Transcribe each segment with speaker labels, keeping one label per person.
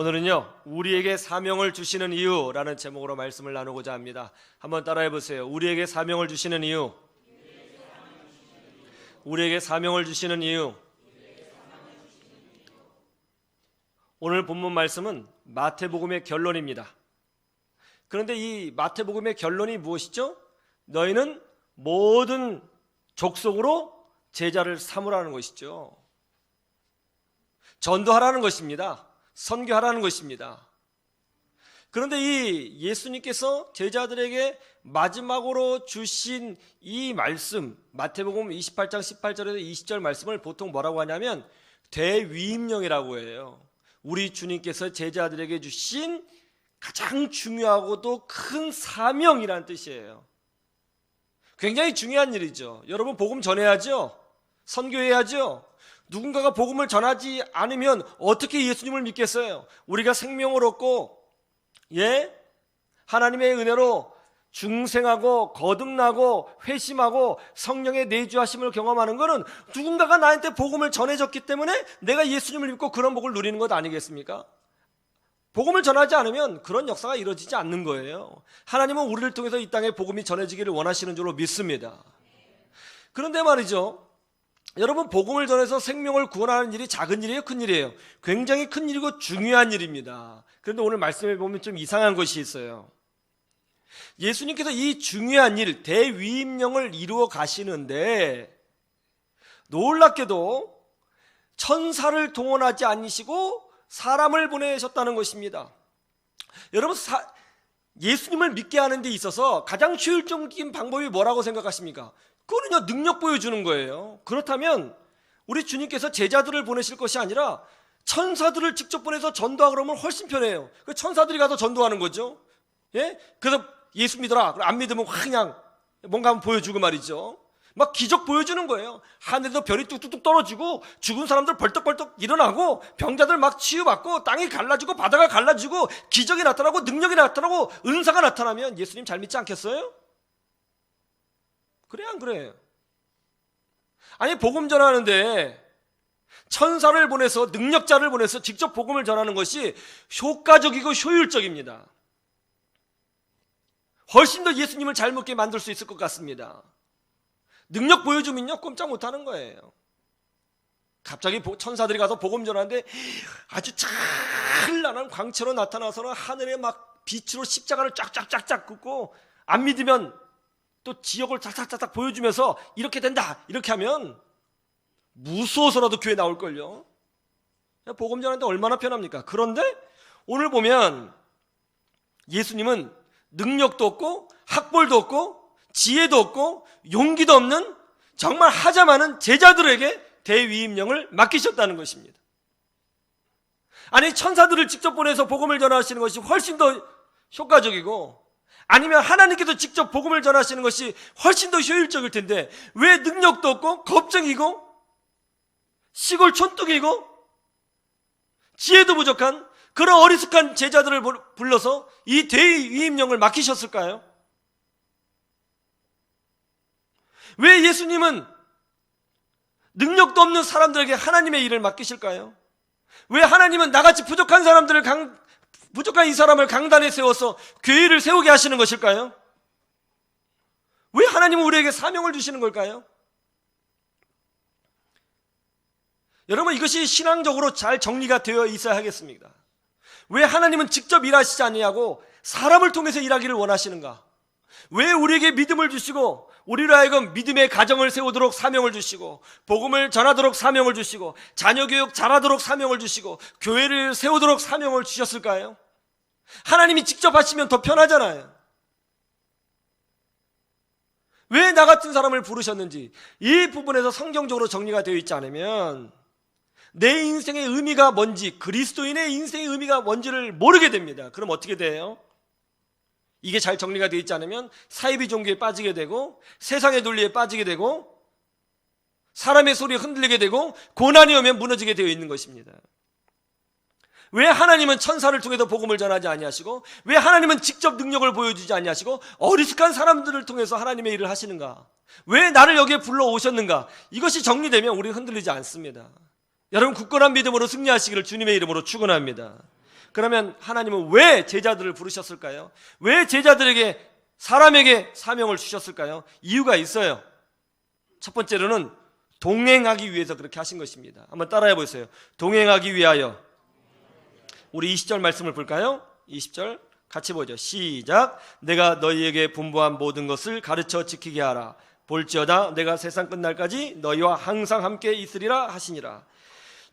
Speaker 1: 오늘은요, 우리에게 사명을 주시는 이유라는 제목으로 말씀을 나누고자 합니다. 한번 따라해 보세요. 우리에게 사명을 주시는 이유. 우리에게 사명을 주시는 이유. 오늘 본문 말씀은 마태복음의 결론입니다. 그런데 이 마태복음의 결론이 무엇이죠? 너희는 모든 족속으로 제자를 삼으라는 것이죠. 전도하라는 것입니다. 선교하라는 것입니다. 그런데 이 예수님께서 제자들에게 마지막으로 주신 이 말씀, 마태복음 28장 18절에서 20절 말씀을 보통 뭐라고 하냐면 대위임령이라고 해요. 우리 주님께서 제자들에게 주신 가장 중요하고도 큰 사명이라는 뜻이에요. 굉장히 중요한 일이죠. 여러분, 복음 전해야죠. 선교해야죠. 누군가가 복음을 전하지 않으면 어떻게 예수님을 믿겠어요? 우리가 생명을 얻고 하나님의 은혜로 중생하고 거듭나고 회심하고 성령의 내주하심을 경험하는 것은 누군가가 나한테 복음을 전해줬기 때문에 내가 예수님을 믿고 그런 복을 누리는 것 아니겠습니까? 복음을 전하지 않으면 그런 역사가 이루어지지 않는 거예요. 하나님은 우리를 통해서 이 땅에 복음이 전해지기를 원하시는 줄로 믿습니다. 그런데 말이죠, 여러분, 복음을 전해서 생명을 구원하는 일이 작은 일이에요, 큰 일이에요? 굉장히 큰 일이고 중요한 일입니다. 그런데 오늘 말씀에 보면 좀 이상한 것이 있어요. 예수님께서 이 중요한 일, 대위임령을 이루어 가시는데 놀랍게도 천사를 동원하지 않으시고 사람을 보내셨다는 것입니다. 여러분, 예수님을 믿게 하는 데 있어서 가장 효율적인 방법이 뭐라고 생각하십니까? 그거는요, 능력 보여주는 거예요. 그렇다면 우리 주님께서 제자들을 보내실 것이 아니라 천사들을 직접 보내서 전도하고 그러면 훨씬 편해요. 그 천사들이 가서 전도하는 거죠. 그래서 예수 믿어라. 안 믿으면 그냥 뭔가 한번 보여주고 말이죠. 막 기적 보여주는 거예요. 하늘에서 별이 뚝뚝뚝 떨어지고 죽은 사람들 벌떡벌떡 일어나고 병자들 막 치유받고 땅이 갈라지고 바다가 갈라지고 기적이 나타나고 능력이 나타나고 은사가 나타나면 예수님 잘 믿지 않겠어요? 그래, 안 그래? 아니, 복음 전하는데 천사를 보내서, 능력자를 보내서 직접 복음을 전하는 것이 효과적이고 효율적입니다. 훨씬 더 예수님을 잘 믿게 만들 수 있을 것 같습니다. 능력 보여주면요, 꼼짝 못하는 거예요. 갑자기 천사들이 가서 복음 전하는데 아주 찬란한 광채로 나타나서는 하늘에 막 빛으로 십자가를 쫙쫙쫙쫙 긋고, 안 믿으면 또 지역을 탁탁탁탁 보여주면서 이렇게 된다, 이렇게 하면 무서워서라도 교회 나올걸요. 복음 전하는데 얼마나 편합니까? 그런데 오늘 보면 예수님은 능력도 없고 학벌도 없고 지혜도 없고 용기도 없는 정말 하자마는 제자들에게 대위임령을 맡기셨다는 것입니다. 아니, 천사들을 직접 보내서 복음을 전하시는 것이 훨씬 더 효과적이고, 아니면 하나님께서 직접 복음을 전하시는 것이 훨씬 더 효율적일 텐데 왜 능력도 없고 겁쟁이고 시골 촌뚝이고 지혜도 부족한 그런 어리숙한 제자들을 불러서 이 대위임령을 맡기셨을까요? 왜 예수님은 능력도 없는 사람들에게 하나님의 일을 맡기실까요? 왜 하나님은 나같이 부족한 부족한 이 사람을 강단에 세워서 교회를 세우게 하시는 것일까요? 왜 하나님은 우리에게 사명을 주시는 걸까요? 여러분, 이것이 신앙적으로 잘 정리가 되어 있어야 하겠습니다. 왜 하나님은 직접 일하시지 아니하고 사람을 통해서 일하기를 원하시는가? 왜 우리에게 믿음을 주시고 우리로 하여금 믿음의 가정을 세우도록 사명을 주시고 복음을 전하도록 사명을 주시고 자녀교육 잘하도록 사명을 주시고 교회를 세우도록 사명을 주셨을까요? 하나님이 직접 하시면 더 편하잖아요. 왜 나 같은 사람을 부르셨는지 이 부분에서 성경적으로 정리가 되어 있지 않으면 내 인생의 의미가 뭔지, 그리스도인의 인생의 의미가 뭔지를 모르게 됩니다. 그럼 어떻게 돼요? 이게 잘 정리가 되어 있지 않으면 사이비 종교에 빠지게 되고 세상의 논리에 빠지게 되고 사람의 소리에 흔들리게 되고 고난이 오면 무너지게 되어 있는 것입니다. 왜 하나님은 천사를 통해서 복음을 전하지 아니하시고 왜 하나님은 직접 능력을 보여주지 아니하시고 어리숙한 사람들을 통해서 하나님의 일을 하시는가? 왜 나를 여기에 불러오셨는가? 이것이 정리되면 우리는 흔들리지 않습니다. 여러분, 굳건한 믿음으로 승리하시기를 주님의 이름으로 축원합니다. 그러면 하나님은 왜 제자들을 부르셨을까요? 왜 제자들에게 사람에게 사명을 주셨을까요? 이유가 있어요. 첫 번째로는 동행하기 위해서 그렇게 하신 것입니다. 한번 따라해 보세요. 동행하기 위하여. 우리 20절 말씀을 볼까요? 20절 같이 보죠. 시작. 내가 너희에게 분부한 모든 것을 가르쳐 지키게 하라. 볼지어다 내가 세상 끝날까지 너희와 항상 함께 있으리라 하시니라.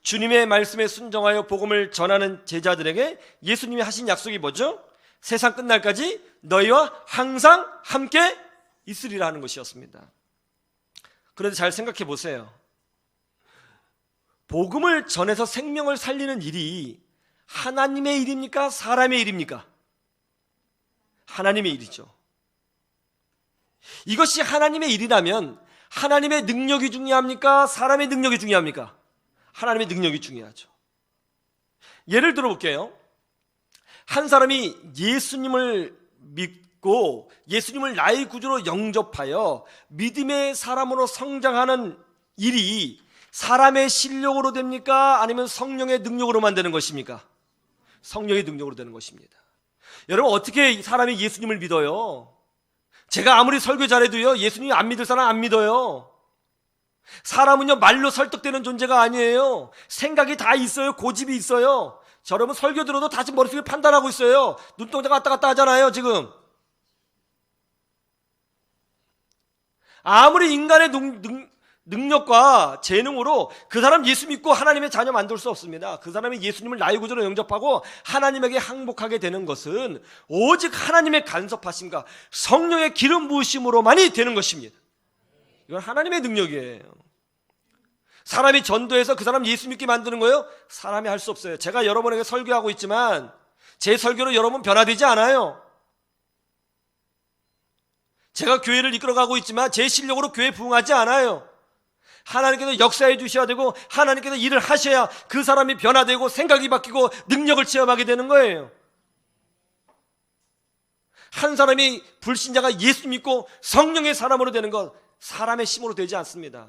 Speaker 1: 주님의 말씀에 순종하여 복음을 전하는 제자들에게 예수님이 하신 약속이 뭐죠? 세상 끝날까지 너희와 항상 함께 있으리라 하는 것이었습니다. 그런데 잘 생각해 보세요. 복음을 전해서 생명을 살리는 일이 하나님의 일입니까? 사람의 일입니까? 하나님의 일이죠. 이것이 하나님의 일이라면 하나님의 능력이 중요합니까? 사람의 능력이 중요합니까? 하나님의 능력이 중요하죠. 예를 들어 볼게요. 한 사람이 예수님을 믿고 예수님을 나의 구주로 영접하여 믿음의 사람으로 성장하는 일이 사람의 실력으로 됩니까? 아니면 성령의 능력으로만 되는 것입니까? 성령의 능력으로 되는 것입니다. 여러분, 어떻게 사람이 예수님을 믿어요? 제가 아무리 설교 잘해도요, 예수님 안 믿을 사람 안 믿어요. 사람은요, 말로 설득되는 존재가 아니에요. 생각이 다 있어요. 고집이 있어요. 여러분, 설교 들어도 다시 머릿속에 판단하고 있어요. 눈동자 왔다 갔다 하잖아요, 지금. 아무리 인간의 능력과 재능으로 그 사람 예수 믿고 하나님의 자녀 만들 수 없습니다. 그 사람이 예수님을 나의 구주로 영접하고 하나님에게 항복하게 되는 것은 오직 하나님의 간섭하심과 성령의 기름 부으심으로만이 되는 것입니다. 이건 하나님의 능력이에요. 사람이 전도해서 그 사람 예수 믿게 만드는 거예요? 사람이 할 수 없어요. 제가 여러분에게 설교하고 있지만 제 설교로 여러분 변화되지 않아요. 제가 교회를 이끌어가고 있지만 제 실력으로 교회 부흥하지 않아요. 하나님께서 역사해 주셔야 되고 하나님께서 일을 하셔야 그 사람이 변화되고 생각이 바뀌고 능력을 체험하게 되는 거예요. 한 사람이 불신자가 예수 믿고 성령의 사람으로 되는 것, 사람의 힘으로 되지 않습니다.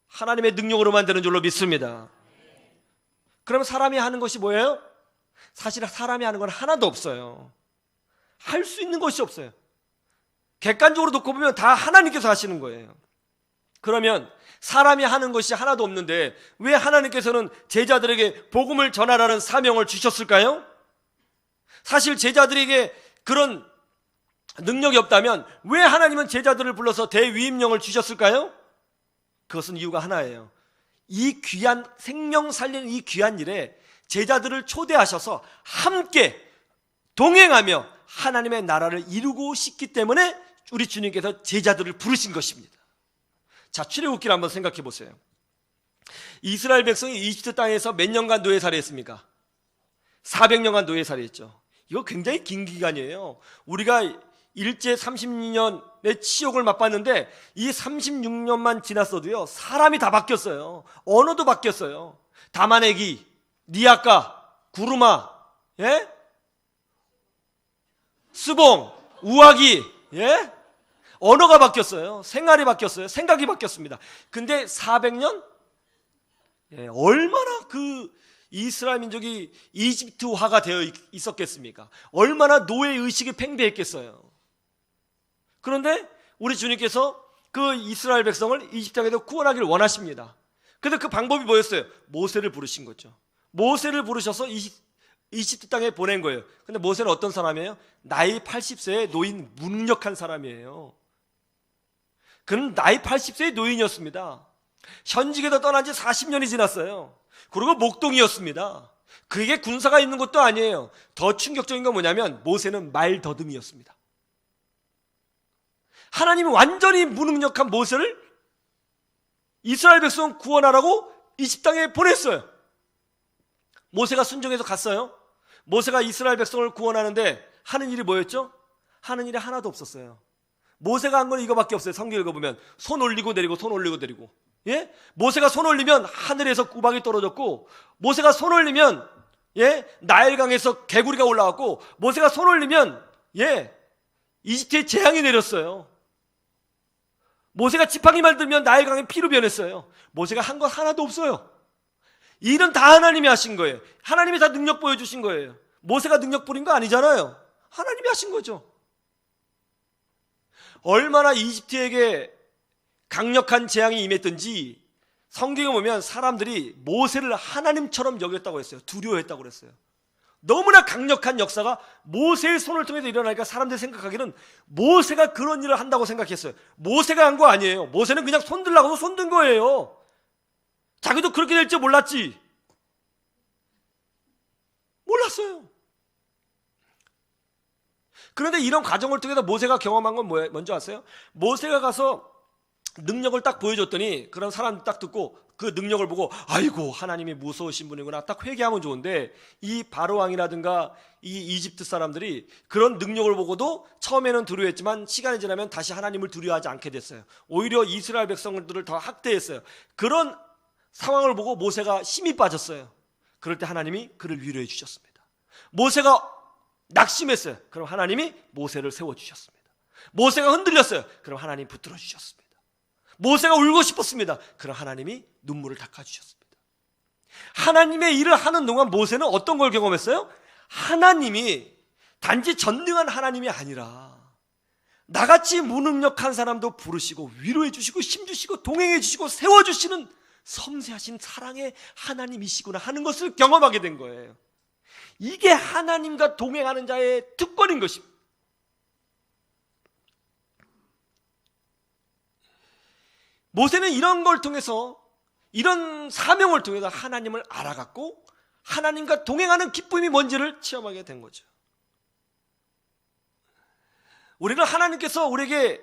Speaker 1: 하나님의 능력으로만 되는 줄로 믿습니다. 그러면 사람이 하는 것이 뭐예요? 사실 사람이 하는 건 하나도 없어요. 할 수 있는 것이 없어요. 객관적으로 놓고 보면 다 하나님께서 하시는 거예요. 그러면 사람이 하는 것이 하나도 없는데 왜 하나님께서는 제자들에게 복음을 전하라는 사명을 주셨을까요? 사실 제자들에게 그런 능력이 없다면 왜 하나님은 제자들을 불러서 대위임령을 주셨을까요? 그것은 이유가 하나예요. 이 귀한 생명 살리는 이 귀한 일에 제자들을 초대하셔서 함께 동행하며 하나님의 나라를 이루고 싶기 때문에 우리 주님께서 제자들을 부르신 것입니다. 자, 출애굽기를 한번 생각해 보세요. 이스라엘 백성이 이집트 땅에서 몇 년간 노예살이 했습니까? 400년간 노예살이 했죠. 이거 굉장히 긴 기간이에요. 우리가 일제 36년의 치욕을 맛봤는데 이 36년만 지났어도요, 사람이 다 바뀌었어요. 언어도 바뀌었어요. 다마네기, 니아까, 구르마, 예? 스봉, 우아기, 예? 언어가 바뀌었어요. 생활이 바뀌었어요. 생각이 바뀌었습니다. 근데 400년? 예, 얼마나 그 이스라엘 민족이 이집트화가 되어 있었겠습니까? 얼마나 노예 의식이 팽배했겠어요. 그런데 우리 주님께서 그 이스라엘 백성을 이집트 땅에서 구원하기를 원하십니다. 그런데 그 방법이 뭐였어요? 모세를 부르신 거죠. 모세를 부르셔서 이집트 땅에 보낸 거예요. 근데 모세는 어떤 사람이에요? 나이 80세의 노인, 무능력한 사람이에요. 그는 나이 80세의 노인이었습니다. 현직에서 떠난 지 40년이 지났어요. 그리고 목동이었습니다. 그게 군사가 있는 것도 아니에요. 더 충격적인 건 뭐냐면 모세는 말더듬이었습니다. 하나님이 완전히 무능력한 모세를 이스라엘 백성 구원하라고 이집트 땅에 보냈어요. 모세가 순종해서 갔어요. 모세가 이스라엘 백성을 구원하는데 하는 일이 뭐였죠? 하는 일이 하나도 없었어요. 모세가 한 건 이거밖에 없어요. 성경 읽어보면 손 올리고 내리고 손 올리고 내리고. 예? 모세가 손 올리면 하늘에서 구박이 떨어졌고, 모세가 손 올리면 예? 나일강에서 개구리가 올라왔고, 모세가 손 올리면 예? 이집트에 재앙이 내렸어요. 모세가 지팡이만 들면 나일강이 피로 변했어요. 모세가 한 건 하나도 없어요. 일은 다 하나님이 하신 거예요. 하나님이 다 능력 보여주신 거예요. 모세가 능력 부린 거 아니잖아요. 하나님이 하신 거죠. 얼마나 이집트에게 강력한 재앙이 임했던지 성경에 보면 사람들이 모세를 하나님처럼 여겼다고 했어요. 두려워했다고 그랬어요. 너무나 강력한 역사가 모세의 손을 통해서 일어나니까 사람들이 생각하기는 모세가 그런 일을 한다고 생각했어요. 모세가 한 거 아니에요. 모세는 그냥 손들라고 손든 거예요. 자기도 그렇게 될 줄 몰랐지. 몰랐어요. 그런데 이런 과정을 통해서 모세가 경험한 건 뭐예요? 뭔지 아세요? 모세가 가서 능력을 딱 보여줬더니 그런 사람 딱 듣고 그 능력을 보고 아이고 하나님이 무서우신 분이구나 딱 회개하면 좋은데, 이 바로왕이라든가 이 이집트 사람들이 그런 능력을 보고도 처음에는 두려워했지만 시간이 지나면 다시 하나님을 두려워하지 않게 됐어요. 오히려 이스라엘 백성들을 더 학대했어요. 그런 상황을 보고 모세가 힘이 빠졌어요. 그럴 때 하나님이 그를 위로해 주셨습니다. 모세가 낙심했어요. 그럼 하나님이 모세를 세워주셨습니다. 모세가 흔들렸어요. 그럼 하나님이 붙들어 주셨습니다. 모세가 울고 싶었습니다. 그럼 하나님이 눈물을 닦아주셨습니다. 하나님의 일을 하는 동안 모세는 어떤 걸 경험했어요? 하나님이 단지 전능한 하나님이 아니라 나같이 무능력한 사람도 부르시고 위로해 주시고 힘주시고 동행해 주시고 세워주시는 섬세하신 사랑의 하나님이시구나 하는 것을 경험하게 된 거예요. 이게 하나님과 동행하는 자의 특권인 것입니다. 모세는 이런 걸 통해서, 이런 사명을 통해서 하나님을 알아갔고 하나님과 동행하는 기쁨이 뭔지를 체험하게 된 거죠. 우리는 하나님께서 우리에게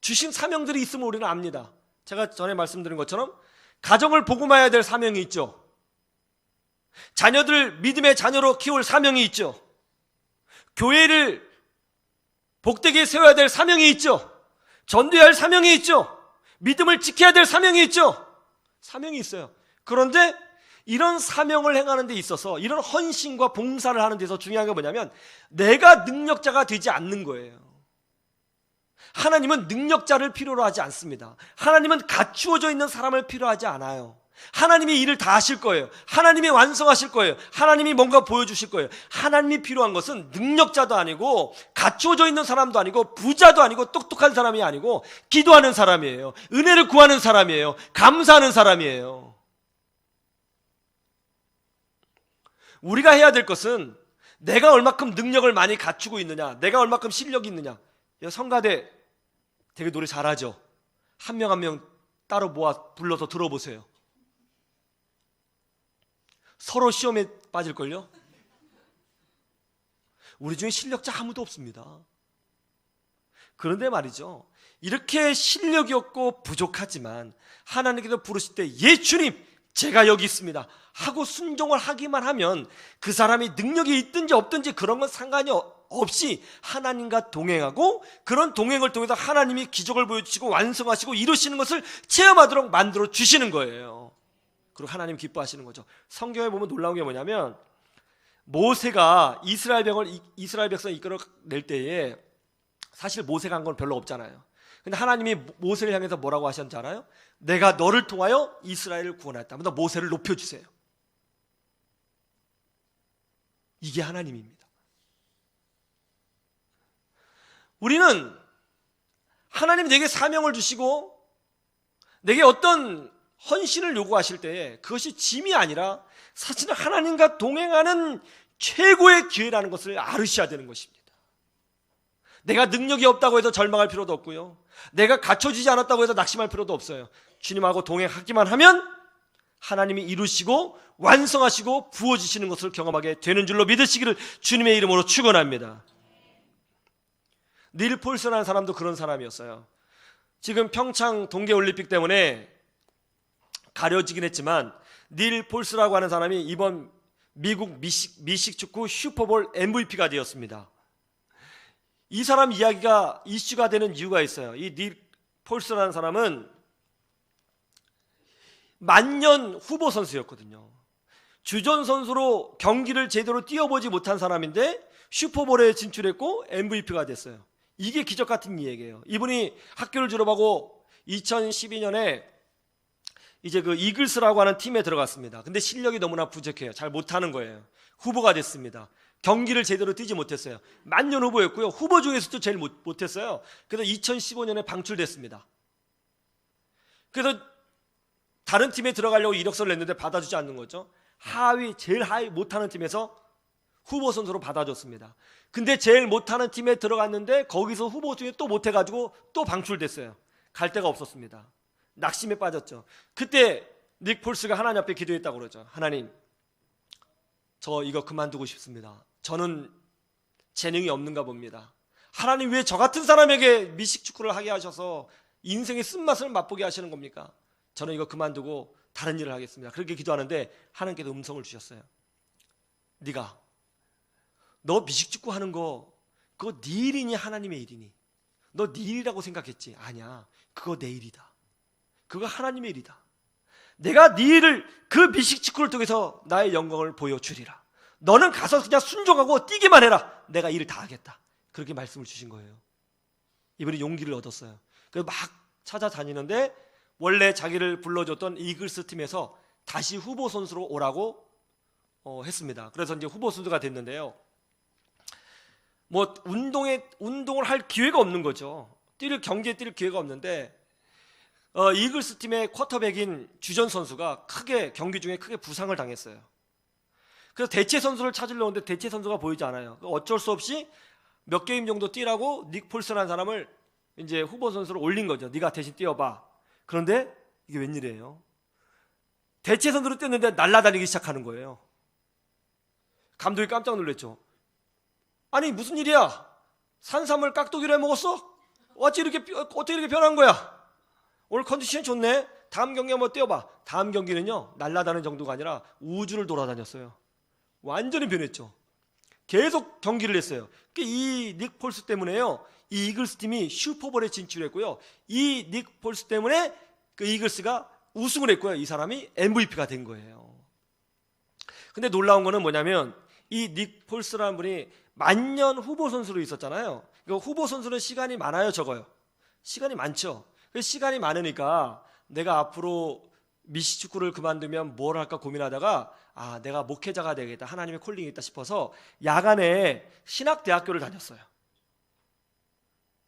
Speaker 1: 주신 사명들이 있음을 우리는 압니다. 제가 전에 말씀드린 것처럼 가정을 복음화해야 될 사명이 있죠. 자녀들 믿음의 자녀로 키울 사명이 있죠. 교회를 복되게 세워야 될 사명이 있죠. 전도해야 할 사명이 있죠. 믿음을 지켜야 될 사명이 있죠. 사명이 있어요. 그런데 이런 사명을 행하는 데 있어서, 이런 헌신과 봉사를 하는 데서 중요한 게 뭐냐면 내가 능력자가 되지 않는 거예요. 하나님은 능력자를 필요로 하지 않습니다. 하나님은 갖추어져 있는 사람을 필요하지 않아요. 하나님이 일을 다 하실 거예요. 하나님이 완성하실 거예요. 하나님이 뭔가 보여주실 거예요. 하나님이 필요한 것은 능력자도 아니고 갖추어져 있는 사람도 아니고 부자도 아니고 똑똑한 사람이 아니고 기도하는 사람이에요. 은혜를 구하는 사람이에요. 감사하는 사람이에요. 우리가 해야 될 것은 내가 얼마큼 능력을 많이 갖추고 있느냐, 내가 얼마큼 실력이 있느냐. 성가대 되게 노래 잘하죠. 한 명 한 명 따로 모아 불러서 들어보세요. 서로 시험에 빠질걸요? 우리 중에 실력자 아무도 없습니다. 그런데 말이죠, 이렇게 실력이 없고 부족하지만 하나님께서 부르실 때 예 주님 제가 여기 있습니다 하고 순종을 하기만 하면 그 사람이 능력이 있든지 없든지 그런 건 상관이 없이 하나님과 동행하고 그런 동행을 통해서 하나님이 기적을 보여주시고 완성하시고 이루시는 것을 체험하도록 만들어 주시는 거예요. 그리고 하나님 기뻐하시는 거죠. 성경에 보면 놀라운 게 뭐냐면 모세가 이스라엘 백성을 이끌어낼 때에 사실 모세가 한 건 별로 없잖아요. 근데 하나님이 모세를 향해서 뭐라고 하셨는지 알아요? 내가 너를 통하여 이스라엘을 구원했다. 너 모세를 높여주세요. 이게 하나님입니다. 우리는 하나님이 내게 사명을 주시고 내게 어떤 헌신을 요구하실 때에 그것이 짐이 아니라 사실은 하나님과 동행하는 최고의 기회라는 것을 알으셔야 되는 것입니다. 내가 능력이 없다고 해서 절망할 필요도 없고요, 내가 갖춰지지 않았다고 해서 낙심할 필요도 없어요. 주님하고 동행하기만 하면 하나님이 이루시고 완성하시고 부어주시는 것을 경험하게 되는 줄로 믿으시기를 주님의 이름으로 축원합니다. 닐 폴슨이라는 사람도 그런 사람이었어요. 지금 평창 동계올림픽 때문에 가려지긴 했지만 닐 폴슨이라고 하는 사람이 이번 미국 미식 축구 슈퍼볼 MVP가 되었습니다. 이 사람 이야기가 이슈가 되는 이유가 있어요. 이 닐 폴슨이라는 사람은 만년 후보 선수였거든요. 주전 선수로 경기를 제대로 뛰어보지 못한 사람인데 슈퍼볼에 진출했고 MVP가 됐어요. 이게 기적 같은 이야기예요. 이분이 학교를 졸업하고 2012년에 이제 그 이글스라고 하는 팀에 들어갔습니다. 근데 실력이 너무나 부족해요. 잘 못하는 거예요. 후보가 됐습니다. 경기를 제대로 뛰지 못했어요. 만년 후보였고요. 후보 중에서도 제일 못했어요. 그래서 2015년에 방출됐습니다. 그래서 다른 팀에 들어가려고 이력서를 냈는데 받아주지 않는 거죠. 제일 하위 못하는 팀에서 후보 선수로 받아줬습니다. 근데 제일 못하는 팀에 들어갔는데 거기서 후보 중에 또 못해가지고 또 방출됐어요. 갈 데가 없었습니다. 낙심에 빠졌죠. 그때 닉 폴스가 하나님 앞에 기도했다고 그러죠. 하나님, 저 이거 그만두고 싶습니다. 저는 재능이 없는가 봅니다. 하나님, 왜 저 같은 사람에게 미식축구를 하게 하셔서 인생의 쓴맛을 맛보게 하시는 겁니까? 저는 이거 그만두고 다른 일을 하겠습니다. 그렇게 기도하는데 하나님께서 음성을 주셨어요. 네가 너 미식축구 하는 거 그거 네 일이니 하나님의 일이니? 너 네 일이라고 생각했지? 아니야, 그거 내 일이다. 그거 하나님의 일이다. 내가 네 일을 그 미식축구를 통해서 나의 영광을 보여주리라. 너는 가서 그냥 순종하고 뛰기만 해라. 내가 일을 다 하겠다. 그렇게 말씀을 주신 거예요. 이분이 용기를 얻었어요. 그래서 막 찾아다니는데 원래 자기를 불러줬던 이글스 팀에서 다시 후보 선수로 오라고 했습니다. 그래서 이제 후보 선수가 됐는데요. 뭐 운동을 할 기회가 없는 거죠. 경기에 뛸 기회가 없는데 이글스 팀의 쿼터백인 주전 선수가 경기 중에 크게 부상을 당했어요. 그래서 대체 선수를 찾으려고 하는데 대체 선수가 보이지 않아요. 어쩔 수 없이 몇 게임 정도 뛰라고 닉 폴슨이라는 사람을 이제 후보 선수로 올린 거죠. 네가 대신 뛰어봐. 그런데 이게 웬일이에요? 대체 선수로 뛰었는데 날아다니기 시작하는 거예요. 감독이 깜짝 놀랐죠. 아니, 무슨 일이야? 산삼을 깍두기로 해먹었어? 어떻게 이렇게 변한 거야? 오늘 컨디션이 좋네. 다음 경기 한번 뛰어봐. 다음 경기는요, 날아다니는 정도가 아니라 우주를 돌아다녔어요. 완전히 변했죠. 계속 경기를 했어요. 이 닉 폴스 때문에요, 이 이글스 팀이 슈퍼볼에 진출했고요. 이 닉 폴스 때문에 그 이글스가 우승을 했고요. 이 사람이 MVP가 된 거예요. 근데 놀라운 거는 뭐냐면 이 닉 폴스라는 분이 만년 후보 선수로 있었잖아요. 그러니까 후보 선수는 시간이 많아요, 적어요? 시간이 많죠. 시간이 많으니까 내가 앞으로 미식축구를 그만두면 뭘 할까 고민하다가 내가 목회자가 되겠다, 하나님의 콜링이 있다 싶어서 야간에 신학대학교를 다녔어요.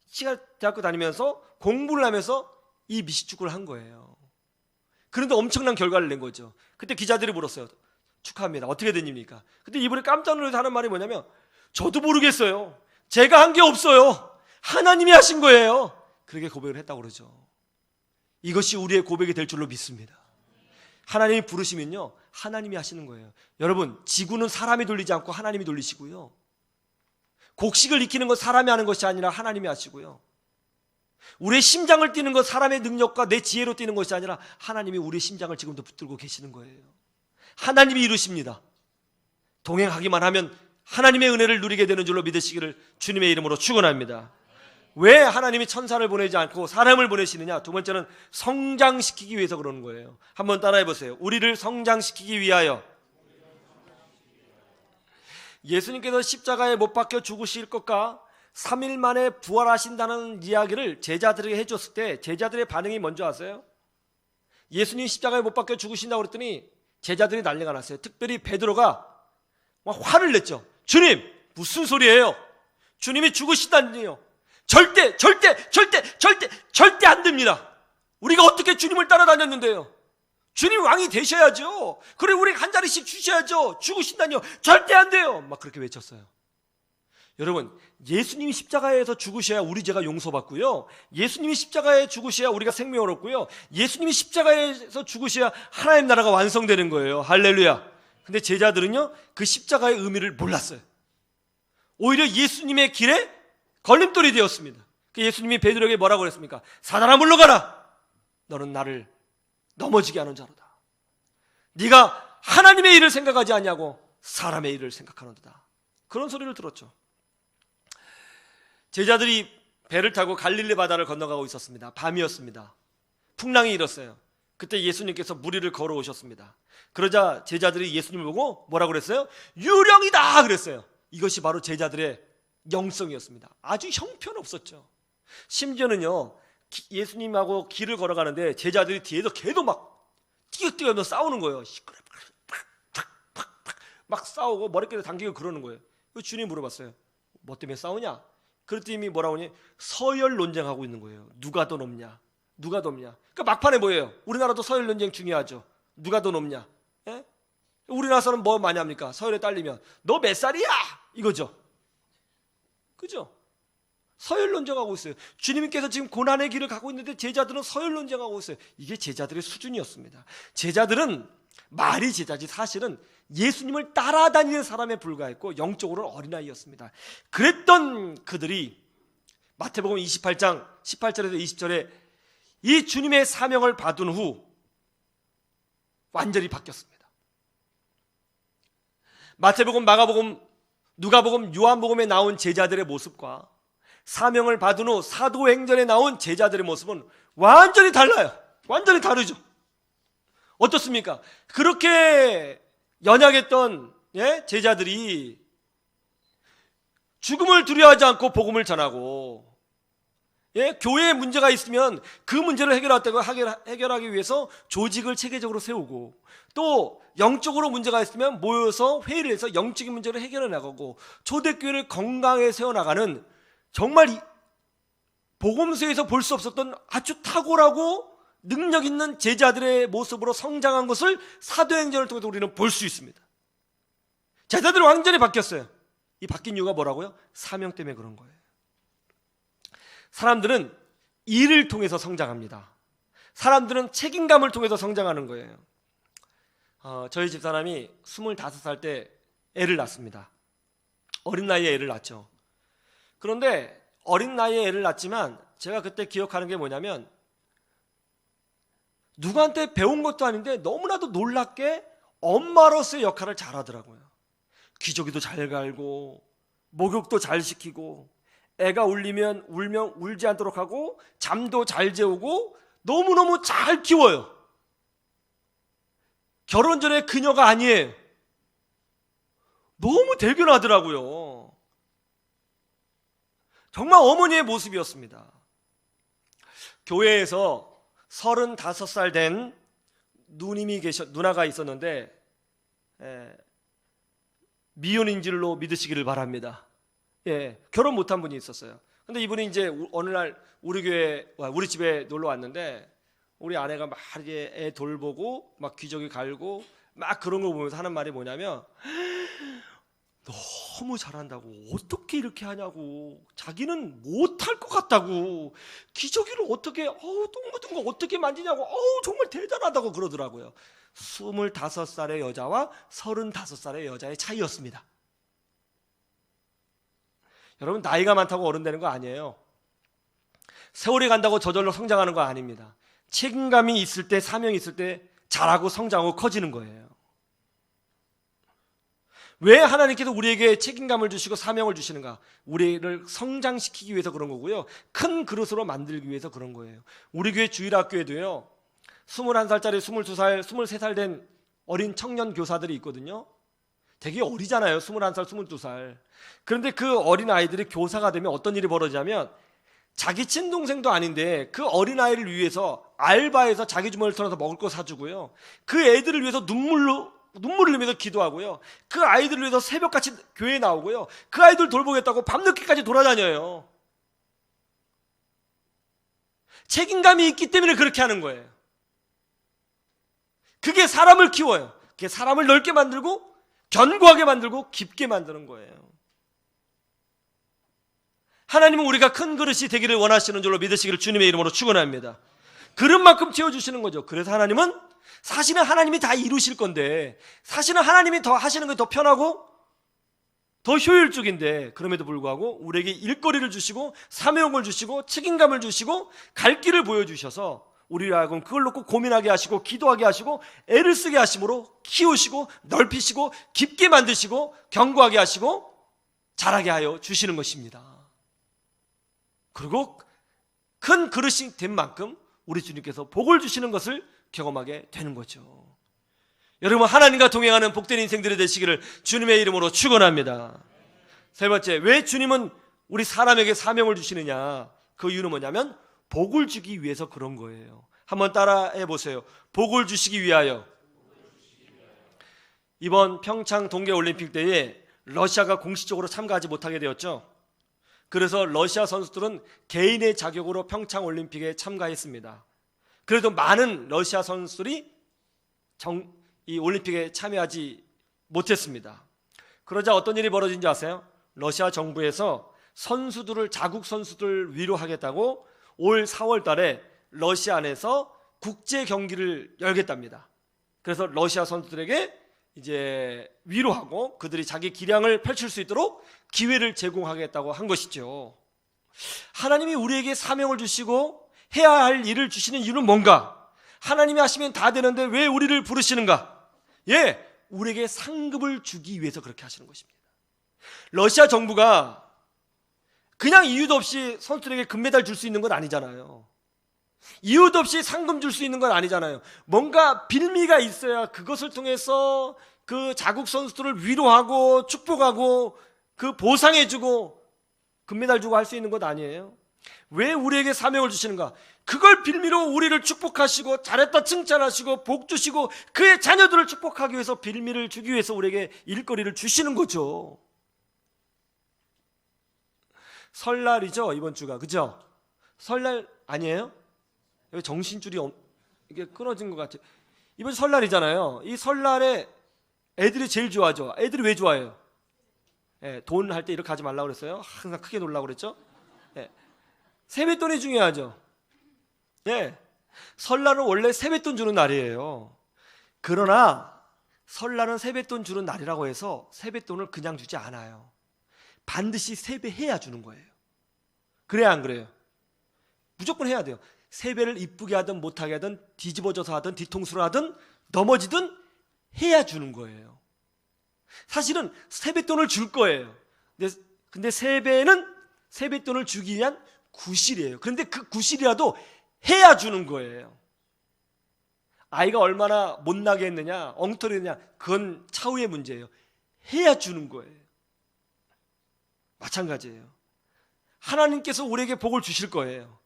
Speaker 1: 신학대학교 다니면서 공부를 하면서 이 미식축구를 한 거예요. 그런데 엄청난 결과를 낸 거죠. 그때 기자들이 물었어요. 축하합니다. 어떻게 된 일입니까? 근데 이분이 깜짝 놀라서 하는 말이 뭐냐면, 저도 모르겠어요. 제가 한 게 없어요. 하나님이 하신 거예요. 그렇게 고백을 했다고 그러죠. 이것이 우리의 고백이 될 줄로 믿습니다. 하나님이 부르시면요, 하나님이 하시는 거예요. 여러분, 지구는 사람이 돌리지 않고 하나님이 돌리시고요. 곡식을 익히는 건 사람이 하는 것이 아니라 하나님이 하시고요. 우리의 심장을 뛰는 건 사람의 능력과 내 지혜로 뛰는 것이 아니라 하나님이 우리의 심장을 지금도 붙들고 계시는 거예요. 하나님이 이루십니다. 동행하기만 하면 하나님의 은혜를 누리게 되는 줄로 믿으시기를 주님의 이름으로 축원합니다. 왜 하나님이 천사를 보내지 않고 사람을 보내시느냐? 두 번째는 성장시키기 위해서 그러는 거예요. 한번 따라해 보세요. 우리를 성장시키기 위하여. 예수님께서 십자가에 못 박혀 죽으실 것과 3일 만에 부활하신다는 이야기를 제자들에게 해줬을 때 제자들의 반응이 뭔지 아세요? 예수님 십자가에 못 박혀 죽으신다고 그랬더니 제자들이 난리가 났어요. 특별히 베드로가 막 화를 냈죠. 주님, 무슨 소리예요? 주님이 죽으신다니요. 절대 안 됩니다. 우리가 어떻게 주님을 따라다녔는데요? 주님 왕이 되셔야죠. 그래, 우리 한 자리씩 주셔야죠. 죽으신다니요. 절대 안 돼요. 막 그렇게 외쳤어요. 여러분, 예수님이 십자가에서 죽으셔야 우리 죄가 용서받고요, 예수님이 십자가에 죽으셔야 우리가 생명을 얻고요, 예수님이 십자가에서 죽으셔야 하나님 나라가 완성되는 거예요. 할렐루야. 근데 제자들은요, 그 십자가의 의미를 몰랐어요. 오히려 예수님의 길에 걸림돌이 되었습니다. 예수님이 베드로에게 뭐라고 그랬습니까? 사단아, 물러가라. 너는 나를 넘어지게 하는 자로다. 네가 하나님의 일을 생각하지 않냐고 사람의 일을 생각하는도다. 그런 소리를 들었죠. 제자들이 배를 타고 갈릴리 바다를 건너가고 있었습니다. 밤이었습니다. 풍랑이 일었어요. 그때 예수님께서 물 위를 걸어오셨습니다. 그러자 제자들이 예수님을 보고 뭐라고 그랬어요? 유령이다 그랬어요. 이것이 바로 제자들의 영성이었습니다. 아주 형편없었죠. 심지어는요, 예수님하고 길을 걸어가는데 제자들이 뒤에서 걔도 막 뛰어뛰어 싸우는 거예요. 막 싸우고 머리끼리 당기고 그러는 거예요. 주님이 물어봤어요. 뭐 때문에 싸우냐? 그랬더니 뭐라고 하니? 서열 논쟁하고 있는 거예요. 누가 더 높냐? 누가 더 높냐? 그러니까 막판에 뭐예요? 우리나라도 서열 논쟁 중요하죠. 누가 더 높냐? 예? 우리나라 사람 뭐 많이 합니까? 서열에 딸리면 너 몇 살이야? 이거죠. 그죠? 서열 논쟁하고 있어요. 주님께서 지금 고난의 길을 가고 있는데 제자들은 서열 논쟁하고 있어요. 이게 제자들의 수준이었습니다. 제자들은 말이 제자지 사실은 예수님을 따라다니는 사람에 불과했고 영적으로는 어린아이였습니다. 그랬던 그들이 마태복음 28장 18절에서 20절에 이 주님의 사명을 받은 후 완전히 바뀌었습니다. 마태복음, 마가복음, 누가복음, 요한복음에 나온 제자들의 모습과 사명을 받은 후 사도행전에 나온 제자들의 모습은 완전히 달라요. 완전히 다르죠. 어떻습니까? 그렇게 연약했던 제자들이 죽음을 두려워하지 않고 복음을 전하고 교회에 문제가 있으면 그 문제를 해결하기 위해서 조직을 체계적으로 세우고 또 영적으로 문제가 있으면 모여서 회의를 해서 영적인 문제를 해결해 나가고 초대교회를 건강하게 세워나가는 정말 복음서에서 볼 수 없었던 아주 탁월하고 능력 있는 제자들의 모습으로 성장한 것을 사도행전을 통해서 우리는 볼 수 있습니다. 제자들은 완전히 바뀌었어요. 이 바뀐 이유가 뭐라고요? 사명 때문에 그런 거예요. 사람들은 일을 통해서 성장합니다. 사람들은 책임감을 통해서 성장하는 거예요. 저희 집사람이 25살 때 애를 낳습니다. 어린 나이에 애를 낳죠. 그런데 어린 나이에 애를 낳지만 제가 그때 기억하는 게 뭐냐면 누구한테 배운 것도 아닌데 너무나도 놀랍게 엄마로서의 역할을 잘하더라고요. 기저귀도 잘 갈고 목욕도 잘 시키고 애가 울면 울지 않도록 하고 잠도 잘 재우고 너무너무 잘 키워요. 결혼 전에 그녀가 아니에요. 너무 대견하더라고요. 정말 어머니의 모습이었습니다. 교회에서 35살 된 누나가 있었는데 미혼인 줄로 믿으시기를 바랍니다. 결혼 못한 분이 있었어요. 근데 이분이 이제 어느 날 우리 집에 놀러 왔는데 우리 아내가 막 이제 애 돌보고 막 기저귀 갈고 막 그런 거 보면서 하는 말이 뭐냐면 너무 잘한다고 어떻게 이렇게 하냐고 자기는 못할 것 같다고 기저귀를 어떻게 똥 묻은 거 어떻게 만지냐고 정말 대단하다고 그러더라고요. 25살의 여자와 35살의 여자의 차이였습니다. 여러분 나이가 많다고 어른 되는 거 아니에요. 세월이 간다고 저절로 성장하는 거 아닙니다. 책임감이 있을 때 사명이 있을 때 자라고 성장하고 커지는 거예요. 왜 하나님께서 우리에게 책임감을 주시고 사명을 주시는가? 우리를 성장시키기 위해서 그런 거고요. 큰 그릇으로 만들기 위해서 그런 거예요. 우리 교회 주일학교에도요 21살짜리 22살, 23살 된 어린 청년 교사들이 있거든요. 되게 어리잖아요. 21살, 22살. 그런데 그 어린 아이들이 교사가 되면 어떤 일이 벌어지냐면 자기 친동생도 아닌데 그 어린아이를 위해서 알바해서 자기 주머니를 털어서 먹을 거 사주고요. 그 애들을 위해서 눈물을 흘리면서 기도하고요. 그 아이들을 위해서 새벽같이 교회에 나오고요. 그 아이들 돌보겠다고 밤늦게까지 돌아다녀요. 책임감이 있기 때문에 그렇게 하는 거예요. 그게 사람을 키워요. 그게 사람을 넓게 만들고 견고하게 만들고 깊게 만드는 거예요. 하나님은 우리가 큰 그릇이 되기를 원하시는 줄로 믿으시기를 주님의 이름으로 축원합니다. 그릇만큼 채워주시는 거죠. 그래서 하나님은 사실은 하나님이 다 이루실 건데 사실은 하나님이 더 하시는 게 더 편하고 더 효율적인데 그럼에도 불구하고 우리에게 일거리를 주시고 사명을 주시고 책임감을 주시고 갈 길을 보여주셔서 우리를 하여금 그걸 놓고 고민하게 하시고 기도하게 하시고 애를 쓰게 하심으로 키우시고 넓히시고 깊게 만드시고 견고하게 하시고 자라게 하여 주시는 것입니다. 그리고 큰 그릇이 된 만큼 우리 주님께서 복을 주시는 것을 경험하게 되는 거죠. 여러분 하나님과 동행하는 복된 인생들이 되시기를 주님의 이름으로 축원합니다. 세 번째, 왜 주님은 우리 사람에게 사명을 주시느냐? 그 이유는 뭐냐면 복을 주기 위해서 그런 거예요. 한번 따라해 보세요. 복을 주시기 위하여. 이번 평창 동계올림픽 때에 러시아가 공식적으로 참가하지 못하게 되었죠. 그래서 러시아 선수들은 개인의 자격으로 평창 올림픽에 참가했습니다. 그래도 많은 러시아 선수들이 이 올림픽에 참여하지 못했습니다. 그러자 어떤 일이 벌어진지 아세요? 러시아 정부에서 자국 선수들을 위로하겠다고 올 4월 달에 러시아 안에서 국제 경기를 열겠답니다. 그래서 러시아 선수들에게 이제 위로하고 그들이 자기 기량을 펼칠 수 있도록 기회를 제공하겠다고 한 것이죠. 하나님이 우리에게 사명을 주시고 해야 할 일을 주시는 이유는 뭔가? 하나님이 하시면 다 되는데 왜 우리를 부르시는가? 우리에게 상급을 주기 위해서 그렇게 하시는 것입니다. 러시아 정부가 그냥 이유도 없이 선수들에게 금메달 줄 수 있는 건 아니잖아요. 이유도 없이 상금 줄 수 있는 건 아니잖아요. 뭔가 빌미가 있어야 그것을 통해서 그 자국 선수들을 위로하고 축복하고 그 보상해주고 금메달 주고 할 수 있는 것 아니에요? 왜 우리에게 사명을 주시는가? 그걸 빌미로 우리를 축복하시고 잘했다 칭찬하시고 복 주시고 그의 자녀들을 축복하기 위해서 빌미를 주기 위해서 우리에게 일거리를 주시는 거죠. 설날이죠, 이번 주가. 그죠? 설날 아니에요? 여기 정신줄이 이게 끊어진 것 같아요. 이번 주 설날이잖아요. 이 설날에 애들이 제일 좋아하죠. 애들이 왜 좋아해요? 돈 할 때 이렇게 하지 말라고 그랬어요. 항상 크게 놀라고 그랬죠. 세뱃돈이 중요하죠. 설날은 원래 세뱃돈 주는 날이에요. 그러나 설날은 세뱃돈 주는 날이라고 해서 세뱃돈을 그냥 주지 않아요. 반드시 세배해야 주는 거예요. 그래야 안 그래요? 무조건 해야 돼요. 세배를 이쁘게 하든 못하게 하든 뒤집어져서 하든 뒤통수를 하든 넘어지든 해야 주는 거예요. 사실은 세뱃돈을 줄 거예요. 근데 세뱃돈을 주기 위한 구실이에요. 그런데 그 구실이라도 해야 주는 거예요. 아이가 얼마나 못나게 했느냐, 엉터리느냐, 그건 차후의 문제예요. 해야 주는 거예요. 마찬가지예요. 하나님께서 우리에게 복을 주실 거예요.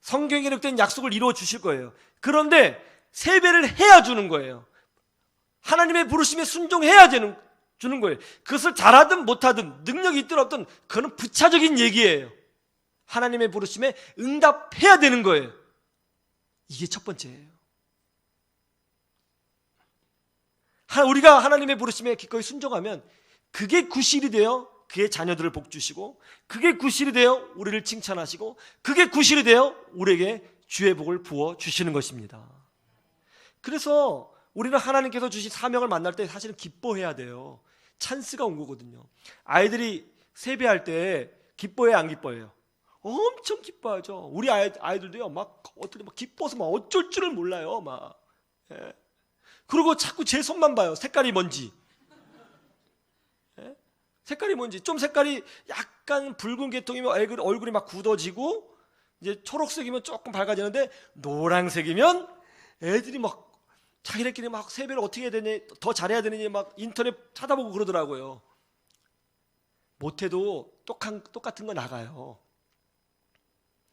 Speaker 1: 성경에 기록된 약속을 이루어 주실 거예요. 그런데 세배를 해야 주는 거예요. 하나님의 부르심에 순종해야 주는 거예요. 그것을 잘하든 못하든 능력이 있든 없든 그건 부차적인 얘기예요. 하나님의 부르심에 응답해야 되는 거예요. 이게 첫 번째예요. 우리가 하나님의 부르심에 기꺼이 순종하면 그게 구실이 되어 그의 자녀들을 복주시고, 그게 구실이 되어 우리를 칭찬하시고, 그게 구실이 되어 우리에게 주의 복을 부어 주시는 것입니다. 그래서 우리는 하나님께서 주신 사명을 만날 때 사실은 기뻐해야 돼요. 찬스가 온 거거든요. 아이들이 세배할 때 기뻐해요, 안 기뻐해요? 엄청 기뻐하죠. 우리 아이들도요, 어떻게 기뻐서 어쩔 줄을 몰라요, 그리고 자꾸 제 손만 봐요. 색깔이 뭔지. 색깔이 뭔지. 좀 색깔이 약간 붉은 계통이면 얼굴이 막 굳어지고, 이제 초록색이면 조금 밝아지는데, 노란색이면 애들이 자기네끼리 세배를 어떻게 해야 되니, 더 잘해야 되느니 인터넷 찾아보고 그러더라고요. 못해도 똑같은 거 나가요.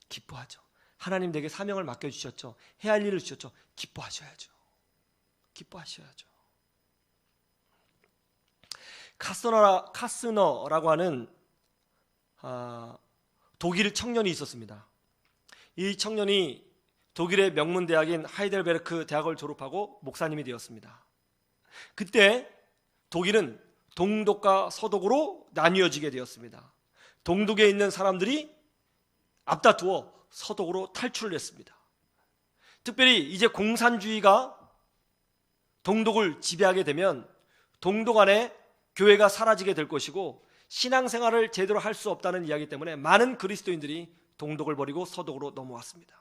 Speaker 1: 기뻐하죠. 하나님 내게 사명을 맡겨주셨죠. 해야 할 일을 주셨죠. 기뻐하셔야죠. 기뻐하셔야죠. 카스너라고 하는 독일 청년이 있었습니다. 이 청년이 독일의 명문 대학인 하이델베르크 대학을 졸업하고 목사님이 되었습니다. 그때 독일은 동독과 서독으로 나뉘어지게 되었습니다. 동독에 있는 사람들이 앞다투어 서독으로 탈출을 했습니다. 특별히 이제 공산주의가 동독을 지배하게 되면 동독 안에 교회가 사라지게 될 것이고 신앙생활을 제대로 할 수 없다는 이야기 때문에 많은 그리스도인들이 동독을 버리고 서독으로 넘어왔습니다.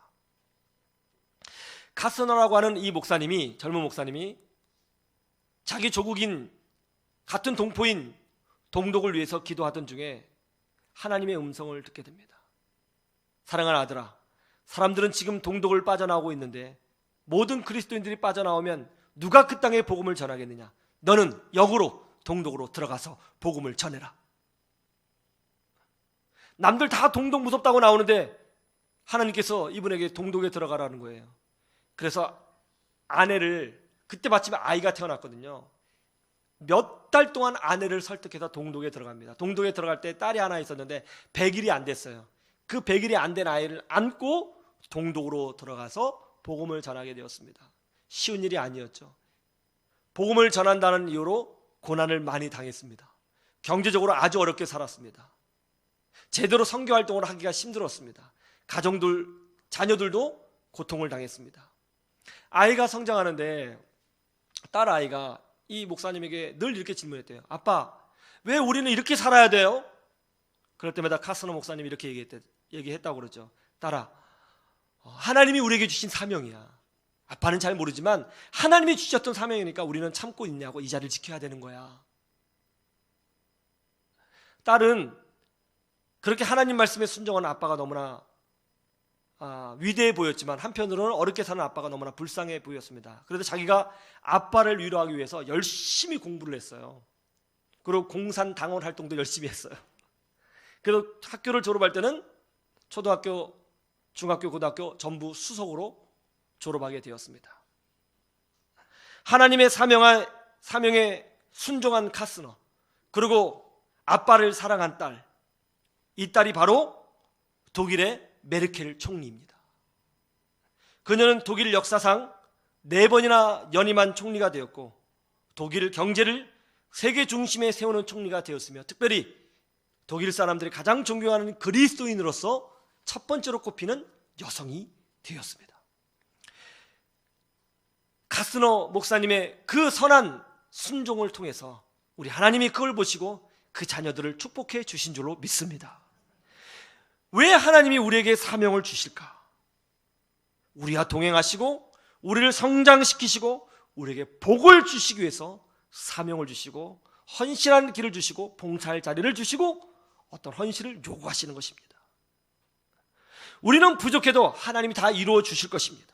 Speaker 1: 카스너라고 하는 이 목사님이, 젊은 목사님이 자기 조국인 같은 동포인 동독을 위해서 기도하던 중에 하나님의 음성을 듣게 됩니다. 사랑하는 아들아, 사람들은 지금 동독을 빠져나오고 있는데 모든 그리스도인들이 빠져나오면 누가 그 땅에 복음을 전하겠느냐? 너는 역으로 동독으로 들어가서 복음을 전해라. 남들 다 동독 무섭다고 나오는데 하나님께서 이분에게 동독에 들어가라는 거예요. 그래서 아내를, 그때 마침 아이가 태어났거든요. 몇 달 동안 아내를 설득해서 동독에 들어갑니다. 동독에 들어갈 때 딸이 하나 있었는데 100일이 안 됐어요. 그 100일이 안 된 아이를 안고 동독으로 들어가서 복음을 전하게 되었습니다. 쉬운 일이 아니었죠. 복음을 전한다는 이유로 고난을 많이 당했습니다. 경제적으로 아주 어렵게 살았습니다. 제대로 선교 활동을 하기가 힘들었습니다. 가정들, 자녀들도 고통을 당했습니다. 아이가 성장하는데 딸 아이가 이 목사님에게 늘 이렇게 질문했대요. 아빠, 왜 우리는 이렇게 살아야 돼요? 그럴 때마다 카스너 목사님이 이렇게 얘기했다고 그러죠. 딸아, 하나님이 우리에게 주신 사명이야. 아빠는 잘 모르지만 하나님이 주셨던 사명이니까 우리는 참고 있냐고, 이 자리를 지켜야 되는 거야. 딸은 그렇게 하나님 말씀에 순종하는 아빠가 너무나 위대해 보였지만 한편으로는 어렵게 사는 아빠가 너무나 불쌍해 보였습니다. 그래서 자기가 아빠를 위로하기 위해서 열심히 공부를 했어요. 그리고 공산당원 활동도 열심히 했어요. 그래서 학교를 졸업할 때는 초등학교, 중학교, 고등학교 전부 수석으로 졸업하게 되었습니다. 하나님의 사명에 순종한 카스너, 그리고 아빠를 사랑한 딸, 이 딸이 바로 독일의 메르켈 총리입니다. 그녀는 독일 역사상 4번이나 연임한 총리가 되었고 독일 경제를 세계 중심에 세우는 총리가 되었으며 특별히 독일 사람들이 가장 존경하는 그리스도인으로서 첫 번째로 꼽히는 여성이 되었습니다. 카스너 목사님의 그 선한 순종을 통해서 우리 하나님이 그걸 보시고 그 자녀들을 축복해 주신 줄로 믿습니다. 왜 하나님이 우리에게 사명을 주실까? 우리와 동행하시고 우리를 성장시키시고 우리에게 복을 주시기 위해서 사명을 주시고 헌신한 길을 주시고 봉사할 자리를 주시고 어떤 헌신을 요구하시는 것입니다. 우리는 부족해도 하나님이 다 이루어 주실 것입니다.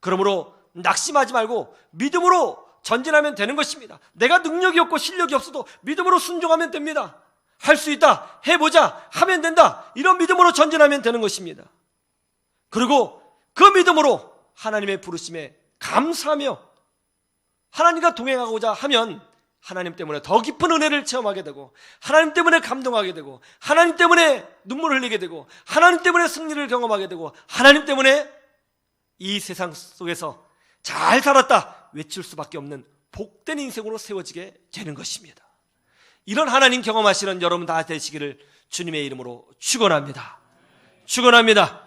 Speaker 1: 그러므로 낙심하지 말고 믿음으로 전진하면 되는 것입니다. 내가 능력이 없고 실력이 없어도 믿음으로 순종하면 됩니다. 할 수 있다, 해보자, 하면 된다, 이런 믿음으로 전진하면 되는 것입니다. 그리고 그 믿음으로 하나님의 부르심에 감사하며 하나님과 동행하고자 하면 하나님 때문에 더 깊은 은혜를 체험하게 되고 하나님 때문에 감동하게 되고 하나님 때문에 눈물을 흘리게 되고 하나님 때문에 승리를 경험하게 되고 하나님 때문에 이 세상 속에서 잘 살았다 외칠 수밖에 없는 복된 인생으로 세워지게 되는 것입니다. 이런 하나님 경험하시는 여러분 다 되시기를 주님의 이름으로 축원합니다. 축원합니다.